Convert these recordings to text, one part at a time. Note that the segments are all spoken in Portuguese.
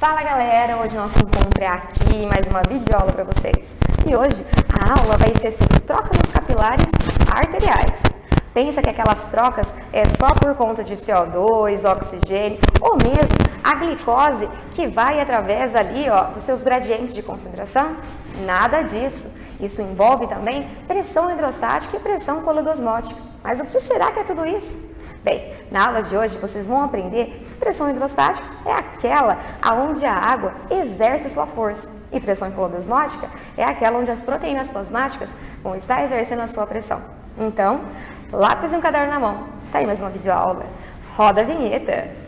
Fala galera, hoje nosso encontro é aqui, mais uma videoaula para vocês. E hoje a aula vai ser sobre troca dos capilares arteriais. Pensa que aquelas trocas é só por conta de CO2, oxigênio ou mesmo a glicose que vai através ali dos seus gradientes de concentração? Nada disso. Isso envolve também pressão hidrostática e pressão colodosmótica. Mas o que será que é tudo isso? Bem, na aula de hoje vocês vão aprender que pressão hidrostática é aquela onde a água exerce sua força e pressão colodosmótica é aquela onde as proteínas plasmáticas vão estar exercendo a sua pressão. Então, lápis e um caderno na mão. Tá aí mais uma videoaula. Roda a vinheta!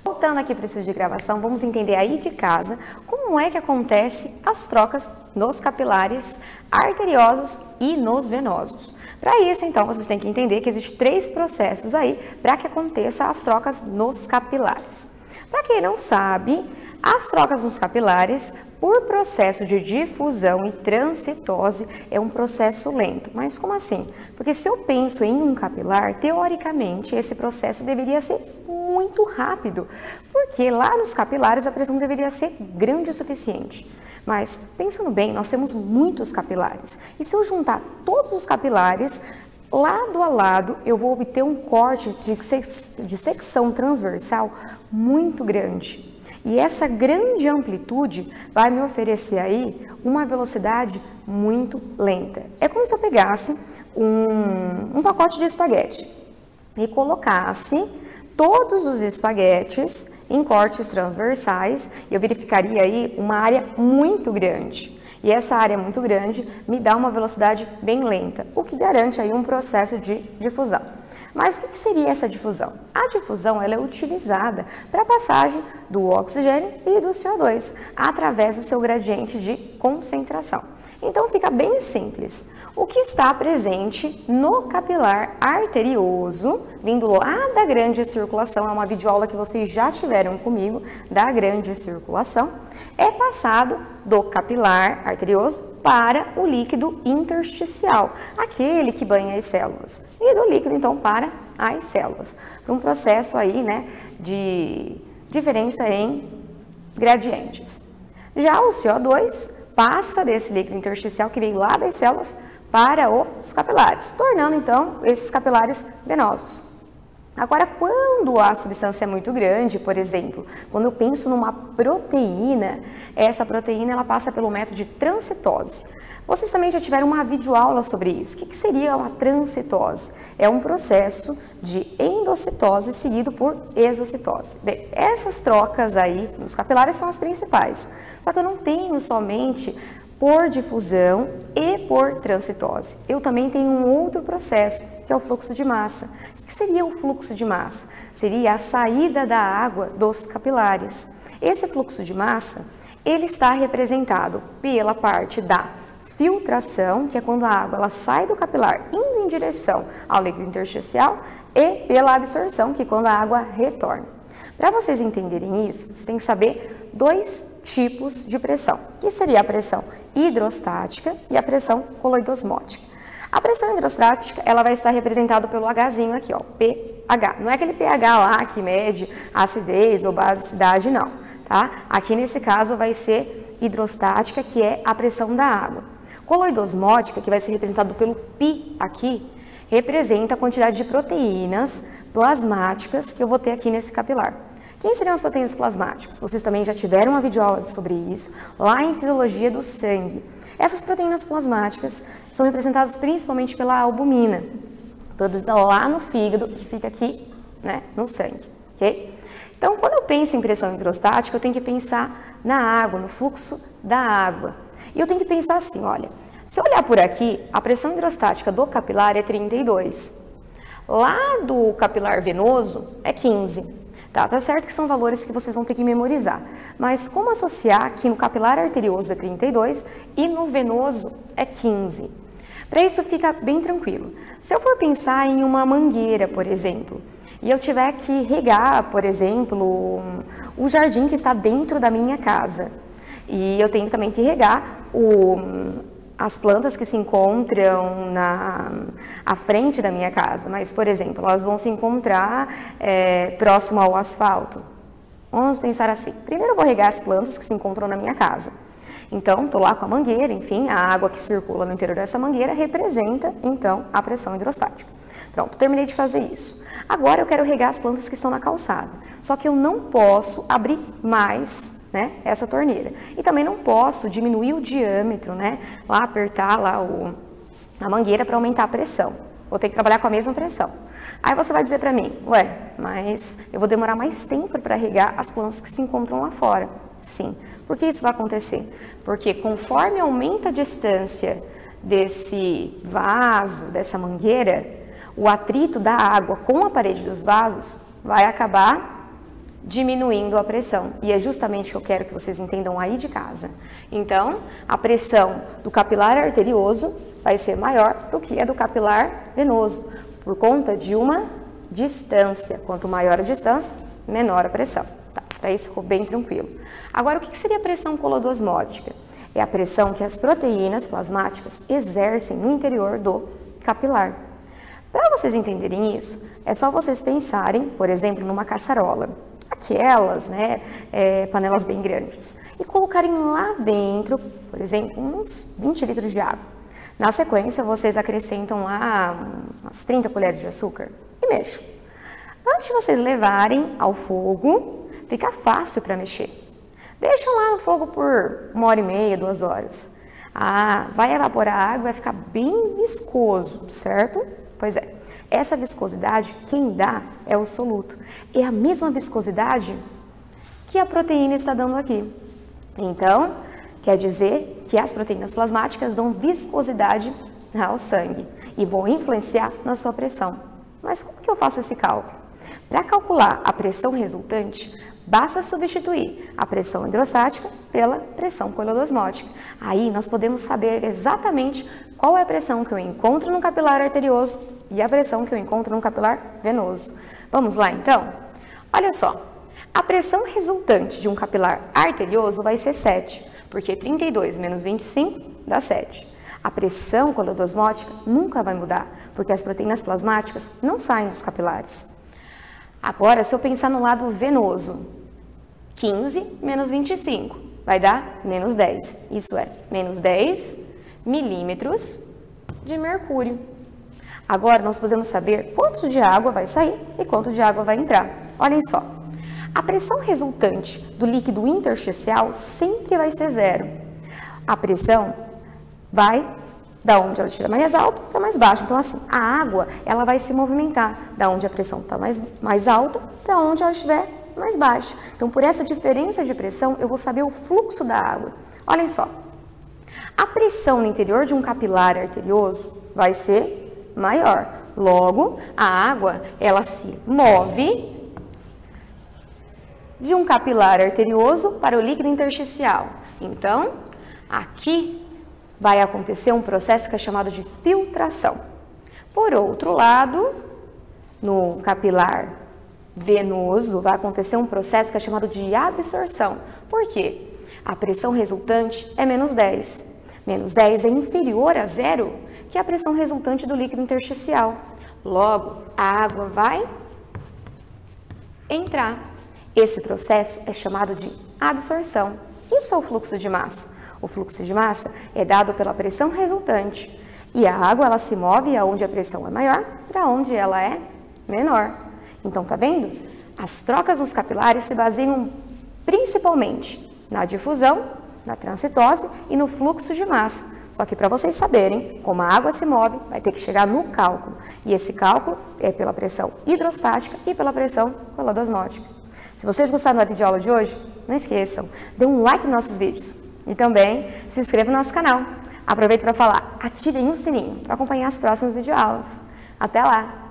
Voltando aqui para o estúdio de gravação, vamos entender aí de casa como é que acontece as trocas nos capilares arteriosos e nos venosos. Para isso, então, vocês têm que entender que existem 3 processos aí para que aconteça as trocas nos capilares. Para quem não sabe, as trocas nos capilares, por processo de difusão e transitose, é um processo lento. Mas como assim? Porque se eu penso em um capilar, teoricamente, esse processo deveria ser muito rápido, porque lá nos capilares a pressão deveria ser grande o suficiente. Mas, pensando bem, nós temos muitos capilares. E se eu juntar todos os capilares, lado a lado, eu vou obter um corte de secção transversal muito grande. E essa grande amplitude vai me oferecer aí uma velocidade muito lenta. É como se eu pegasse um pacote de espaguete e colocasse todos os espaguetes em cortes transversais e eu verificaria aí uma área muito grande. E essa área muito grande me dá uma velocidade bem lenta, o que garante aí um processo de difusão. Mas o que seria essa difusão? A difusão ela é utilizada para a passagem do oxigênio e do CO2 através do seu gradiente de concentração. Então fica bem simples. O que está presente no capilar arterioso, vindo lá da grande circulação, é uma videoaula que vocês já tiveram comigo, da grande circulação, é passado do capilar arterioso para o líquido intersticial, aquele que banha as células, e do líquido então para as células, para um processo aí, né, de diferença em gradientes. Já o CO2 passa desse líquido intersticial que vem lá das células para os capilares, tornando então esses capilares venosos. Agora, quando a substância é muito grande, por exemplo, quando eu penso numa proteína, essa proteína ela passa pelo método de transitose. Vocês também já tiveram uma videoaula sobre isso. O que seria uma transitose? É um processo de endocitose seguido por exocitose. Bem, essas trocas aí nos capilares são as principais. Só que eu não tenho somente por difusão e por transitose. Eu também tenho um outro processo, que é o fluxo de massa. O que seria o fluxo de massa? Seria a saída da água dos capilares. Esse fluxo de massa, ele está representado pela parte da filtração, que é quando a água ela sai do capilar indo em direção ao líquido intersticial, e pela absorção, que é quando a água retorna. Para vocês entenderem isso, vocês têm que saber 2 tipos de pressão, que seria a pressão hidrostática e a pressão coloidosmótica. A pressão hidrostática, ela vai estar representada pelo Hzinho aqui, ó, pH. Não é aquele pH lá que mede a acidez ou basicidade, não, tá? Aqui nesse caso vai ser hidrostática, que é a pressão da água. Coloidosmótica, que vai ser representado pelo π aqui, representa a quantidade de proteínas plasmáticas que eu vou ter aqui nesse capilar. Quem seriam as proteínas plasmáticas? Vocês também já tiveram uma videoaula sobre isso, lá em Fisiologia do Sangue. Essas proteínas plasmáticas são representadas principalmente pela albumina, produzida lá no fígado, que fica aqui, né, no sangue, ok? Então, quando eu penso em pressão hidrostática, eu tenho que pensar na água, no fluxo da água. E eu tenho que pensar assim, olha, se eu olhar por aqui, a pressão hidrostática do capilar é 32. Lá do capilar venoso é 15. Tá certo que são valores que vocês vão ter que memorizar. Mas como associar que no capilar arterioso é 32 e no venoso é 15? Para isso fica bem tranquilo. Se eu for pensar em uma mangueira, por exemplo, e eu tiver que regar, por exemplo, o jardim que está dentro da minha casa, e eu tenho também que regar as plantas que se encontram à frente da minha casa, mas, por exemplo, elas vão se encontrar próximo ao asfalto. Vamos pensar assim, primeiro eu vou regar as plantas que se encontram na minha casa. Então, estou lá com a mangueira, enfim, a água que circula no interior dessa mangueira representa, então, a pressão hidrostática. Pronto, terminei de fazer isso. Agora eu quero regar as plantas que estão na calçada, só que eu não posso abrir mais, né, essa torneira. E também não posso diminuir o diâmetro, né, lá apertar lá a mangueira para aumentar a pressão. Vou ter que trabalhar com a mesma pressão. Aí você vai dizer para mim, ué, mas eu vou demorar mais tempo para regar as plantas que se encontram lá fora. Sim, por que isso vai acontecer? Porque conforme aumenta a distância desse vaso, dessa mangueira, o atrito da água com a parede dos vasos vai acabar diminuindo a pressão. E é justamente o que eu quero que vocês entendam aí de casa. Então, a pressão do capilar arterioso vai ser maior do que a do capilar venoso, por conta de uma distância. Quanto maior a distância, menor a pressão. Tá, para isso ficou bem tranquilo. Agora, o que seria a pressão colodosmótica? É a pressão que as proteínas plasmáticas exercem no interior do capilar. Para vocês entenderem isso, é só vocês pensarem, por exemplo, numa caçarola, aquelas, né, panelas bem grandes, e colocarem lá dentro, por exemplo, uns 20 litros de água. Na sequência, vocês acrescentam lá umas 30 colheres de açúcar e mexam. Antes de vocês levarem ao fogo, fica fácil para mexer. Deixam lá no fogo por 1h30, 2 horas. Vai evaporar a água, vai ficar bem viscoso, certo? Pois é, essa viscosidade, quem dá é o soluto. É a mesma viscosidade que a proteína está dando aqui. Então, quer dizer que as proteínas plasmáticas dão viscosidade ao sangue e vão influenciar na sua pressão. Mas como que eu faço esse cálculo? Para calcular a pressão resultante, basta substituir a pressão hidrostática pela pressão colodosmótica. Aí nós podemos saber exatamente qual é a pressão que eu encontro no capilar arterioso e a pressão que eu encontro no capilar venoso. Vamos lá então? Olha só, a pressão resultante de um capilar arterioso vai ser 7, porque 32 menos 25 dá 7. A pressão colodosmótica nunca vai mudar, porque as proteínas plasmáticas não saem dos capilares. Agora, se eu pensar no lado venoso, 15 menos 25 vai dar menos 10. Isso é, menos 10 milímetros de mercúrio. Agora, nós podemos saber quanto de água vai sair e quanto de água vai entrar. Olhem só, a pressão resultante do líquido intersticial sempre vai ser 0. A pressão vai da onde ela estiver mais alta para mais baixa. Então, assim, a água ela vai se movimentar da onde a pressão está mais alta para onde ela estiver mais baixa. Então, por essa diferença de pressão, eu vou saber o fluxo da água. Olhem só, a pressão no interior de um capilar arterioso vai ser maior. Logo, a água ela se move de um capilar arterioso para o líquido intersticial. Então, aqui vai acontecer um processo que é chamado de filtração. Por outro lado, no capilar venoso, vai acontecer um processo que é chamado de absorção. Por quê? A pressão resultante é menos 10. Menos 10 é inferior a 0, que é a pressão resultante do líquido intersticial. Logo, a água vai entrar. Esse processo é chamado de absorção. Isso é o fluxo de massa. O fluxo de massa é dado pela pressão resultante e a água ela se move aonde a pressão é maior para onde ela é menor. Então, tá vendo? As trocas nos capilares se baseiam principalmente na difusão, na transitose e no fluxo de massa. Só que para vocês saberem como a água se move, vai ter que chegar no cálculo. E esse cálculo é pela pressão hidrostática e pela pressão colodosmótica. Se vocês gostaram da videoaula de hoje, não esqueçam, dê um like nos nossos vídeos. E também se inscreva no nosso canal. Aproveito para falar, ativem o sininho para acompanhar as próximas videoaulas. Até lá!